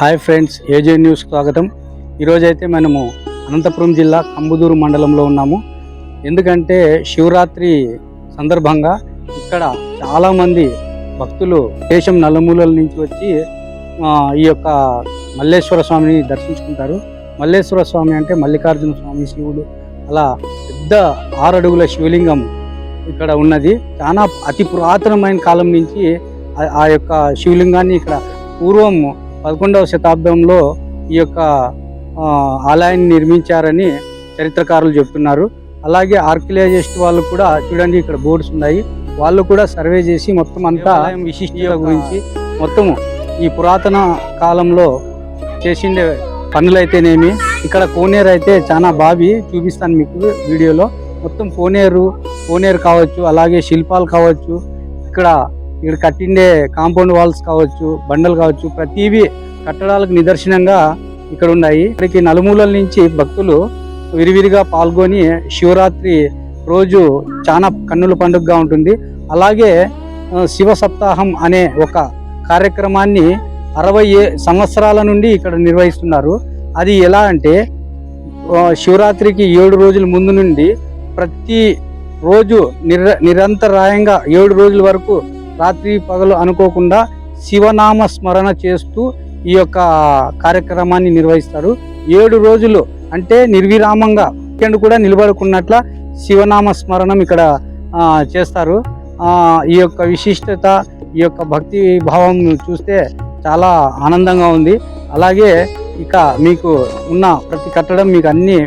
Hi friends, ఏజే news స్వాగతం. ఈరోజైతే మనము అనంతపురం జిల్లా కంబుదూరు మండలంలో ఉన్నాము. ఎందుకంటే శివరాత్రి సందర్భంగా ఇక్కడ చాలామంది భక్తులు దేశం నలుమూలల నుంచి వచ్చి ఈ యొక్క మల్లేశ్వర స్వామిని దర్శించుకుంటారు. మల్లేశ్వర స్వామి అంటే మల్లికార్జున స్వామి, శివుడు, అలా పెద్ద 6 అడుగుల శివలింగం ఇక్కడ ఉన్నది. చాలా అతి పురాతనమైన కాలం నుంచి ఆ యొక్క శివలింగాన్ని ఇక్కడ పూర్వం 11వ శతాబ్దంలో ఈ యొక్క ఆలయాన్ని నిర్మించారని చరిత్రకారులు చెప్తున్నారు. అలాగే ఆర్కియాలజిస్ట్ వాళ్ళు కూడా చూడండి, ఇక్కడ బోర్డ్స్ ఉన్నాయి, వాళ్ళు కూడా సర్వే చేసి మొత్తం అంతా విశిష్టత గురించి మొత్తము ఈ పురాతన కాలంలో చేసిండే పనులైతేనేమి, ఇక్కడ కోనేరు అయితే చాలా బావి చూపిస్తాను మీకు వీడియోలో. మొత్తం కోనేరు కావచ్చు, అలాగే శిల్పాలు కావచ్చు, ఇక్కడ కట్టిండే కాంపౌండ్ వాల్స్ కావచ్చు, బండలు కావచ్చు, ప్రతివి కట్టడాలకు నిదర్శనంగా ఇక్కడ ఉన్నాయి. ఇక్కడికి నలుమూలల నుంచి భక్తులు విరివిరిగా పాల్గొని శివరాత్రి రోజు చాలా కన్నుల పండుగగా ఉంటుంది. అలాగే శివ సప్తాహం అనే ఒక కార్యక్రమాన్ని 60 సంవత్సరాల నుండి ఇక్కడ నిర్వహిస్తున్నారు. అది ఎలా అంటే శివరాత్రికి 7 రోజుల ముందు నుండి ప్రతి రోజు నిరంతరాయంగా 7 రోజుల వరకు రాత్రి పగలు అనుకోకుండా శివనామ స్మరణ చేస్తూ ఈ యొక్క కార్యక్రమాన్ని నిర్వహిస్తారు. 7 రోజులు అంటే నిర్విరామంగా సెకండ్ కూడా నిలబడుకున్నట్ల శివనామ స్మరణం ఇక్కడ చేస్తారు. ఈ యొక్క విశిష్టత, ఈ యొక్క భక్తి భావం చూస్తే చాలా ఆనందంగా ఉంది. అలాగే ఇక మీకు ఉన్న ప్రతి కట్టడం మీకు అన్ని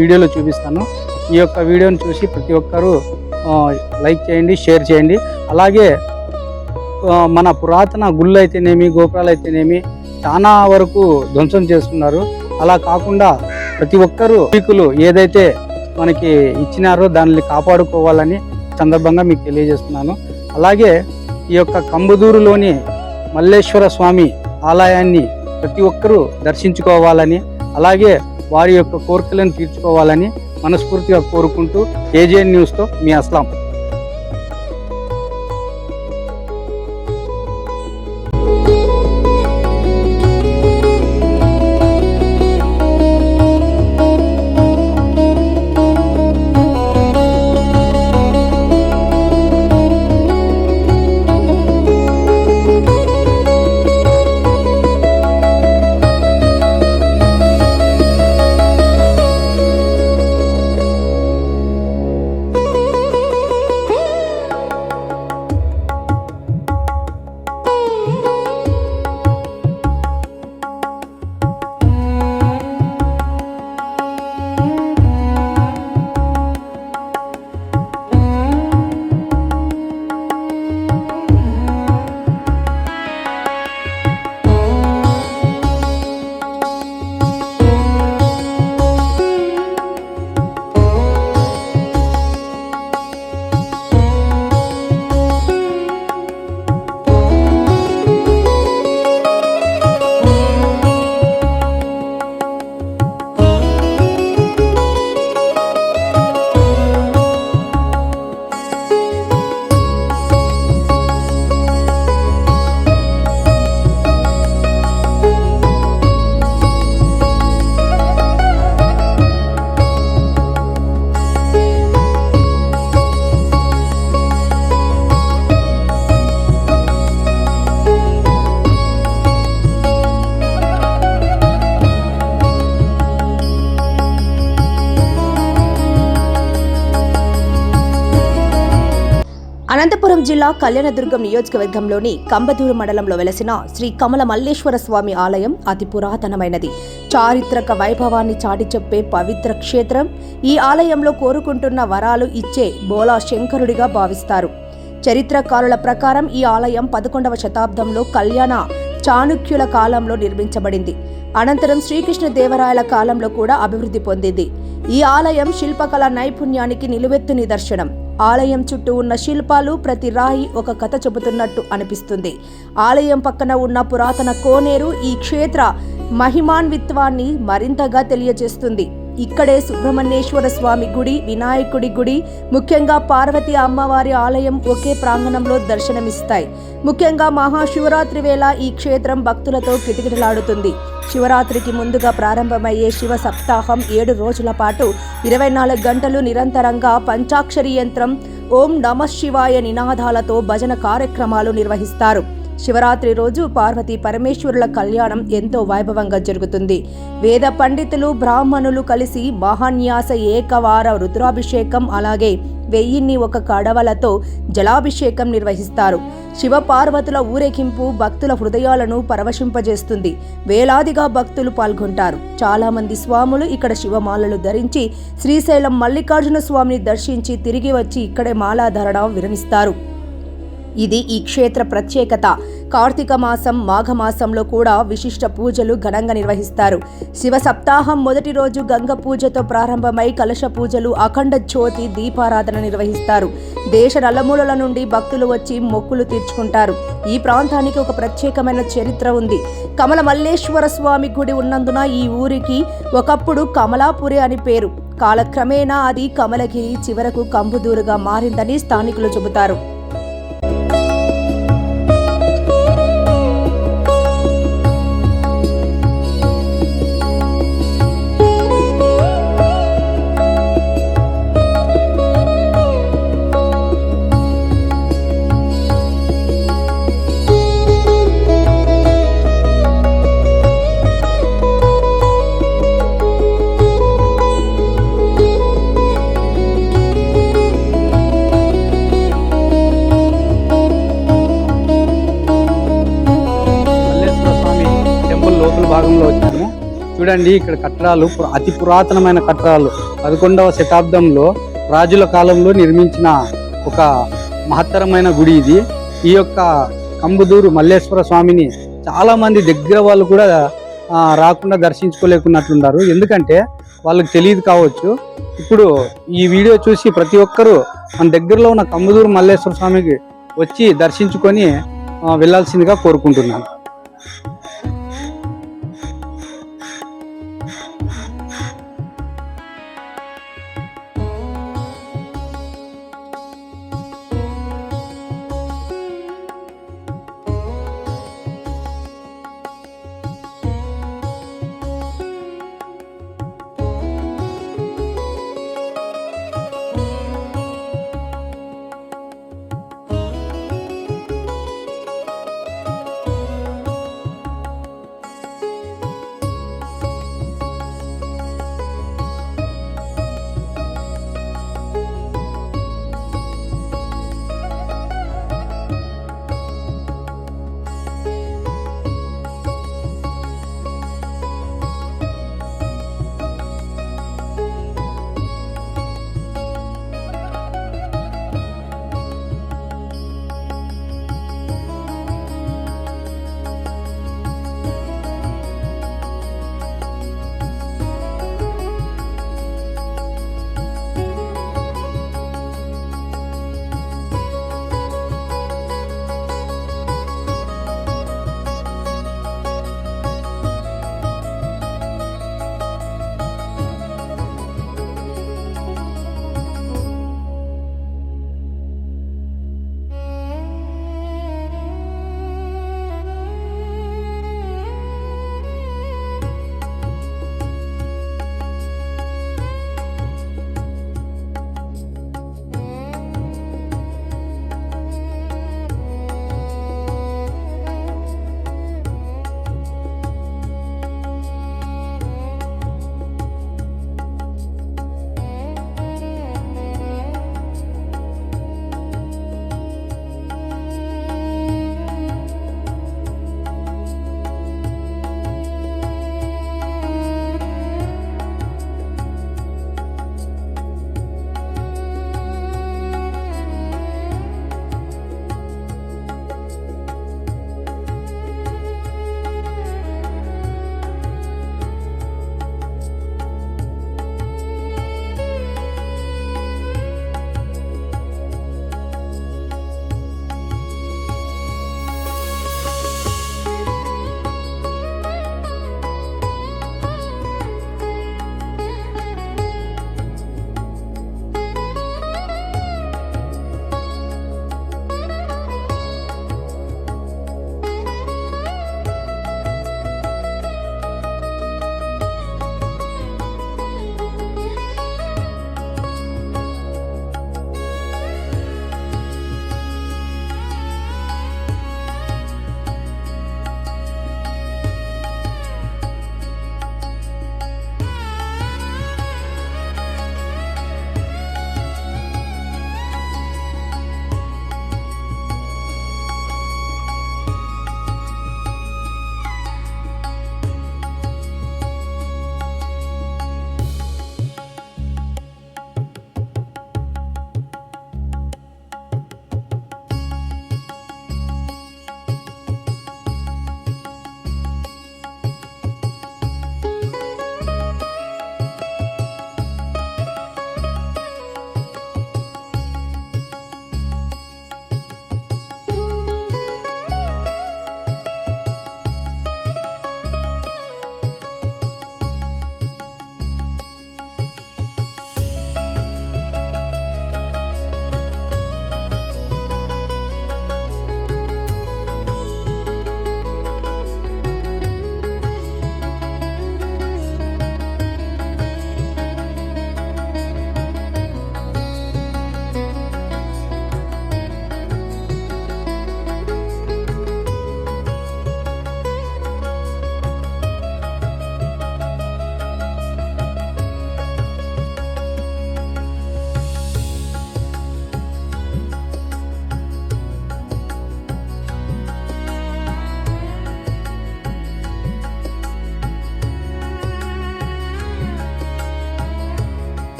వీడియోలో చూపిస్తాను. ఈ యొక్క వీడియోని చూసి ప్రతి ఒక్కరూ లైక్ చేయండి, షేర్ చేయండి. అలాగే మన పురాతన గుళ్ళు అయితేనేమి, గోపురాలు అయితేనేమి చాలా వరకు ధ్వంసం చేస్తున్నారు. అలా కాకుండా ప్రతి ఒక్కరూ పీకులు ఏదైతే మనకి ఇచ్చినారో దాన్ని కాపాడుకోవాలని సందర్భంగా మీకు తెలియజేస్తున్నాను. అలాగే ఈ యొక్క కంబుదూరులోని మల్లేశ్వర స్వామి ఆలయాన్ని ప్రతి ఒక్కరూ దర్శించుకోవాలని, అలాగే వారి యొక్క కోరికలను తీర్చుకోవాలని మనస్ఫూర్తిగా కోరుకుంటూ ఏజేఎన్ న్యూస్తో మీ అస్లాం. అనంతపురం జిల్లా కళ్యాణదుర్గం నియోజకవర్గంలోని కంబదూరు మండలంలో వెలసిన శ్రీ కమల మల్లేశ్వర స్వామి ఆలయం అతి పురాతనమైనది. చారిత్రక వైభవాన్ని చాటి చెప్పే పవిత్ర క్షేత్రం. ఈ ఆలయంలో కోరుకుంటున్న వరాలు ఇచ్చే బోలా శంకరుడిగా భావిస్తారు. చరిత్రకారుల ప్రకారం ఈ ఆలయం 11వ శతాబ్దంలో కళ్యాణ చాణుక్యుల కాలంలో నిర్మించబడింది. అనంతరం శ్రీకృష్ణదేవరాయల కాలంలో కూడా అభివృద్ధి పొందింది. ఈ ఆలయం శిల్పకళ నైపుణ్యానికి నిలువెత్తు నిదర్శనం. ఆలయం చుట్టూ ఉన్న శిల్పాలు, ప్రతి రాయి ఒక కథ చెబుతున్నట్టు అనిపిస్తుంది. ఆలయం పక్కన ఉన్న పురాతన కోనేరు ఈ క్షేత్ర మహిమాన్విత్వాన్ని మరింతగా తెలియజేస్తుంది. ఇక్కడే సుబ్రహ్మణ్యేశ్వర స్వామి గుడి, వినాయకుడి గుడి, ముఖ్యంగా పార్వతీ అమ్మవారి ఆలయం ఒకే ప్రాంగణంలో దర్శనమిస్తాయి. ముఖ్యంగా మహాశివరాత్రి వేళ ఈ క్షేత్రం భక్తులతో కిటకిటలాడుతుంది. శివరాత్రికి ముందుగా ప్రారంభమయ్యే శివ సప్తాహం 7 రోజుల పాటు 24 గంటలు నిరంతరంగా పంచాక్షరి యంత్రం, ఓం నమః శివాయ నినాదాలతో భజన కార్యక్రమాలు నిర్వహిస్తారు. శివరాత్రి రోజు పార్వతీ పరమేశ్వరుల కళ్యాణం ఎంతో వైభవంగా జరుగుతుంది. వేద పండితులు, బ్రాహ్మణులు కలిసి మహాన్యాస ఏకవార రుద్రాభిషేకం, అలాగే 1001 కడవలతో జలాభిషేకం నిర్వహిస్తారు. శివ పార్వతుల ఊరేగింపు భక్తుల హృదయాలను పరవశింపజేస్తుంది. వేలాదిగా భక్తులు పాల్గొంటారు. చాలా మంది స్వాములు ఇక్కడ శివమాలలు ధరించి శ్రీశైలం మల్లికార్జున స్వామిని దర్శించి తిరిగి వచ్చి ఇక్కడే మాలాధారణ విరమిస్తారు. ఇది ఈ క్షేత్ర ప్రత్యేకత. కార్తీక మాసం, మాఘమాసంలో కూడా విశిష్ట పూజలు ఘనంగా నిర్వహిస్తారు. శివ సప్తాహం మొదటి రోజు గంగ పూజతో ప్రారంభమై కలశ పూజలు, అఖండ జ్యోతి దీపారాధన నిర్వహిస్తారు. దేశ నలుమూలల నుండి భక్తులు వచ్చి మొక్కులు తీర్చుకుంటారు. ఈ ప్రాంతానికి ఒక ప్రత్యేకమైన చరిత్ర ఉంది. కమల మల్లేశ్వర స్వామి గుడి ఉన్నందున ఈ ఊరికి ఒకప్పుడు కమలాపురి అని పేరు. కాలక్రమేణా అది కమలగిరి, చివరకు కంబుదూరుగా మారిందని స్థానికులు చెబుతారు. భాగంలో వచ్చాము. చూడండి, ఇక్కడ కట్టడాలు అతి పురాతనమైన కట్టడాలు. 11వ శతాబ్దంలో రాజుల కాలంలో నిర్మించిన ఒక మహత్తరమైన గుడి ఇది. ఈ యొక్క కంబుదూరు మల్లేశ్వర స్వామిని చాలా మంది దగ్గర వాళ్ళు కూడా రాకుండా దర్శించుకోలేకున్నట్లున్నారు. ఎందుకంటే వాళ్ళకి తెలియదు కావచ్చు. ఇప్పుడు ఈ వీడియో చూసి ప్రతి ఒక్కరూ మన దగ్గరలో ఉన్న కంబుదూరు మల్లేశ్వర స్వామికి వచ్చి దర్శించుకొని వెళ్ళాల్సిందిగా కోరుకుంటున్నాను.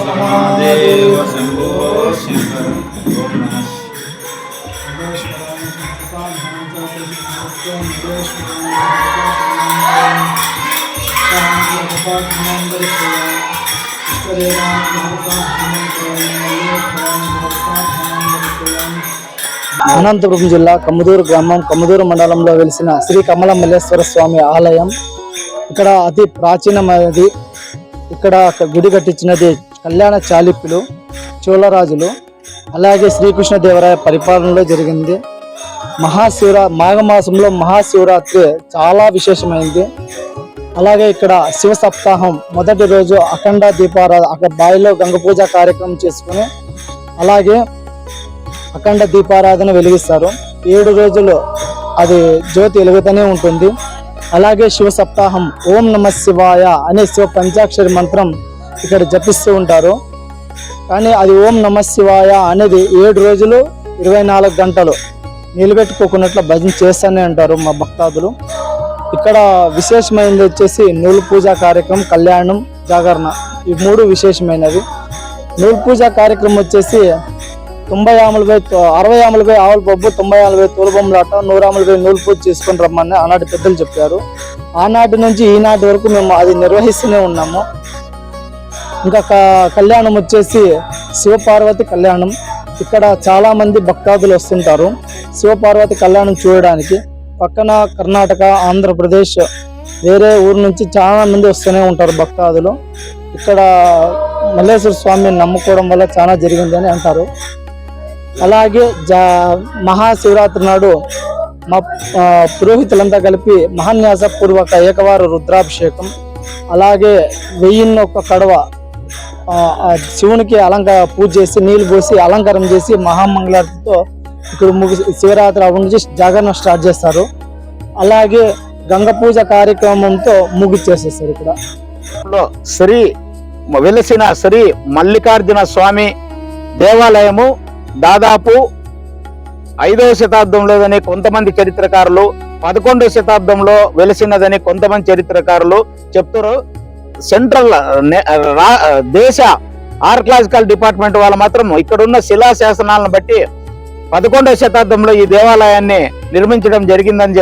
महादेव शंभो शंकर। ओम नमः అనంతపురం జిల్లా కమ్మదూరు గ్రామం కమ్మదూరు మండలంలో వెలిసిన శ్రీ కమల మల్లేశ్వర స్వామి ఆలయం ఇక్కడ అతి ప్రాచీనమైనది. ఇక్కడ గుడి కట్టించినది కళ్యాణ చాళుక్యులు, చోళరాజులు. అలాగే శ్రీకృష్ణదేవరాయ పరిపాలనలో జరిగింది. మాఘమాసంలో మహాశివరాత్రి చాలా విశేషమైంది. అలాగే ఇక్కడ శివ సప్తాహం మొదటి రోజు అఖండ దీపారాధన, అక్కడ బావిలో గంగ పూజ కార్యక్రమం చేసుకుని అలాగే అఖండ దీపారాధన వెలిగిస్తారు. 7 రోజులు అది జ్యోతి వెలుగుతూనే ఉంటుంది. అలాగే శివ సప్తాహం ఓం నమ శివాయ అనే శివ పంచాక్షరి మంత్రం ఇక్కడ జపిస్తూ ఉంటారు. కానీ అది ఓం నమ శివాయ అనేది 7 రోజులు 24 గంటలు నిలబెట్టుకోకున్నట్లు భజన చేస్తూనే ఉంటారు మా భక్తాదులు. ఇక్కడ విశేషమైనది వచ్చేసి నూలు పూజ కార్యక్రమం, కళ్యాణం, జాగరణ, ఈ 3 విశేషమైనవి. నూలు పూజ కార్యక్రమం వచ్చేసి 60 ఆవుల పప్పు, 90 తోలుబొమ్మలాట, 100 నూలు పూజ చేసుకొని రమ్మని ఆనాటి పెద్దలు చెప్పారు. ఆనాటి నుంచి ఈనాటి వరకు మేము అది నిర్వహిస్తూనే ఉన్నాము. ఇంకా కళ్యాణం వచ్చేసి శివపార్వతి కళ్యాణం. ఇక్కడ చాలా మంది భక్తాదులు వస్తుంటారు శివపార్వతి కళ్యాణం చూడడానికి. పక్కన కర్ణాటక, ఆంధ్రప్రదేశ్, వేరే ఊరు నుంచి చాలా మంది వస్తూనే ఉంటారు భక్తాదులు. ఇక్కడ మల్లేశ్వర స్వామిని నమ్ముకోవడం వల్ల చాలా జరిగిందని అంటారు. అలాగే మహాశివరాత్రి నాడు మా పురోహితులంతా కలిపి మహాన్యాసపూర్వక ఏకవార రుద్రాభిషేకం, అలాగే 1001 కడవ శివునికి పూజ చేసి నీళ్లు పోసి అలంకారం చేసి మహామంగళారతితో ఇక్కడ శివరాత్రి అవ్వ నుంచి జాగరణ స్టార్ట్ చేస్తారు. అలాగే గంగ పూజ కార్యక్రమంతో ముగిచ్చేసేస్తారు. ఇక్కడ శ్రీ వెలసిన శ్రీ మల్లికార్జున స్వామి దేవాలయము దాదాపు 5వ శతాబ్దంలోదని కొంతమంది చరిత్రకారులు, 11వ శతాబ్దంలో వెలిసినదని కొంతమంది చరిత్రకారులు చెప్తారు. సెంట్రల్ దేశ ఆర్కియాలజికల్ డిపార్ట్మెంట్ వాళ్ళు మాత్రం ఇక్కడున్న శిలా శాసనాలను బట్టి 11వ శతాబ్దంలో ఈ దేవాలయాన్ని నిర్మించడం జరిగిందని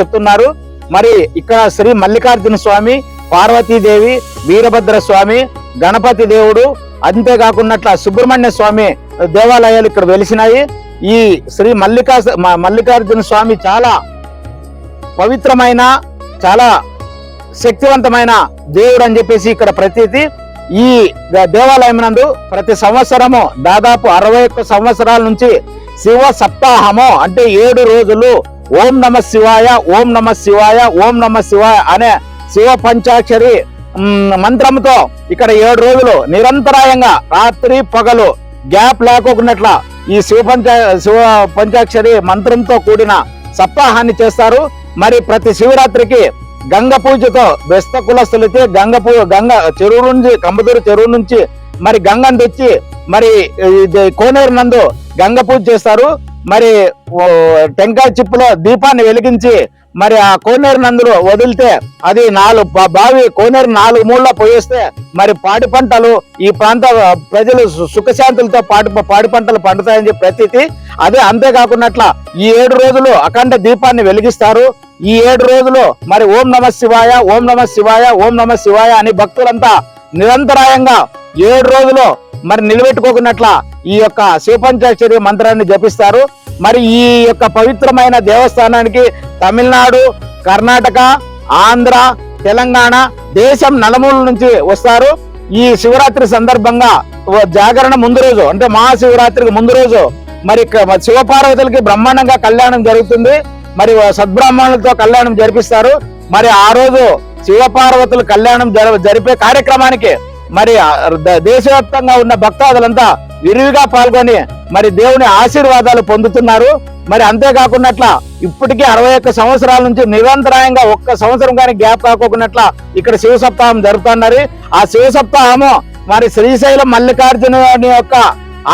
చెప్తున్నారు. మరి ఇక్కడ శ్రీ మల్లికార్జున స్వామి, పార్వతీదేవి, వీరభద్ర స్వామి, గణపతి దేవుడు, అంతేకాకుండా సుబ్రహ్మణ్య స్వామి దేవాలయాలు ఇక్కడ వెలిసినాయి. ఈ శ్రీ మల్లికార్జున స్వామి చాలా పవిత్రమైన, చాలా శక్తివంతమైన దేవుడు అని చెప్పేసి ఇక్కడ ప్రతీతి. ఈ దేవాలయం నందు ప్రతి సంవత్సరము దాదాపు 61 సంవత్సరాల నుంచి శివ సప్తాహము అంటే 7 రోజులు ఓం నమ శివాయ, ఓం నమ శివాయ, ఓం నమ శివాయ అనే శివ పంచాక్షరి మంత్రంతో ఇక్కడ 7 రోజులు నిరంతరాయంగా రాత్రి పగలు గ్యాప్ లేకోకున్నట్ల ఈ శివ పంచాక్షరి మంత్రంతో కూడిన సప్తాహాన్ని చేస్తారు. మరి ప్రతి శివరాత్రికి గంగ పూజతో బెస్త కులస్తులైతే గంగ చెరువు నుంచి, కంబదూరు చెరువు నుంచి మరి గంగను తెచ్చి మరి కోనేరు నందు గంగ పూజ చేస్తారు. మరి టెంకాయ చిప్పులో దీపాన్ని వెలిగించి మరి ఆ కోనేరు నందులో వదిలితే అది బావి కోనేరు 4 మూలలో పోయేస్తే మరి పాడి పంటలు, ఈ ప్రాంత ప్రజలు సుఖశాంతులతో పాడి పంటలు పండుతాయని చెప్పి ప్రతీతి. అదే అంతేకాకుండా ఈ 7 రోజులు అఖండ దీపాన్ని వెలిగిస్తారు. ఈ 7 రోజులు మరి ఓం నమ శివాయ, ఓం నమ శివాయ, ఓం నమ శివాయ అని భక్తులంతా నిరంతరాయంగా 7 రోజులు మరి నిలబెట్టుకోకున్నట్ల ఈ యొక్క శివపంచాక్షరి మంత్రాన్ని జపిస్తారు. మరి ఈ యొక్క పవిత్రమైన దేవస్థానానికి తమిళనాడు, కర్ణాటక, ఆంధ్ర, తెలంగాణ దేశం నలుమూల నుంచి వస్తారు. ఈ శివరాత్రి సందర్భంగా జాగరణ ముందు రోజు అంటే మహాశివరాత్రికి ముందు రోజు మరి శివపార్వతులకి బ్రహ్మాండంగా కళ్యాణం జరుగుతుంది. మరి సద్బ్రాహ్మణులతో కళ్యాణం జరిపిస్తారు. మరి ఆ రోజు శివపార్వతుల కళ్యాణం జరిపే కార్యక్రమానికి మరి దేశవ్యాప్తంగా ఉన్న భక్తాదులంతా విరివిగా పాల్గొని మరి దేవుని ఆశీర్వాదాలు పొందుతున్నారు. మరి అంతేకాకుండా ఇప్పటికీ 61 సంవత్సరాల నుంచి నిరంతరాయంగా 1 సంవత్సరం కానీ గ్యాప్ కాకోకున్నట్ల ఇక్కడ శివ సప్తాహం జరుగుతున్నారు. ఆ శివ సప్తాహము మరి శ్రీశైలం మల్లికార్జునుని యొక్క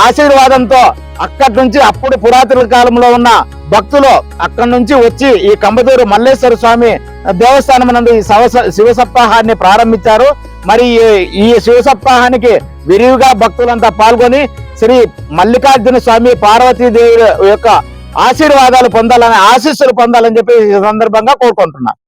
ఆశీర్వాదంతో అక్కడి నుంచి అప్పుడు పురాతన కాలంలో ఉన్న భక్తులు అక్కడి నుంచి వచ్చి ఈ కంబదూరు మల్లేశ్వర స్వామి దేవస్థానం నందు ఈ శివ సప్తాహాన్ని ప్రారంభించారు. మరి ఈ శివ సప్తాహానికి విరివిగా భక్తులంతా పాల్గొని శ్రీ మల్లికార్జున స్వామి పార్వతీదేవి యొక్క ఆశీర్వాదాలు పొందాలని, ఆశీస్సులు పొందాలని చెప్పి ఈ సందర్భంగా కోరుకుంటున్నాను.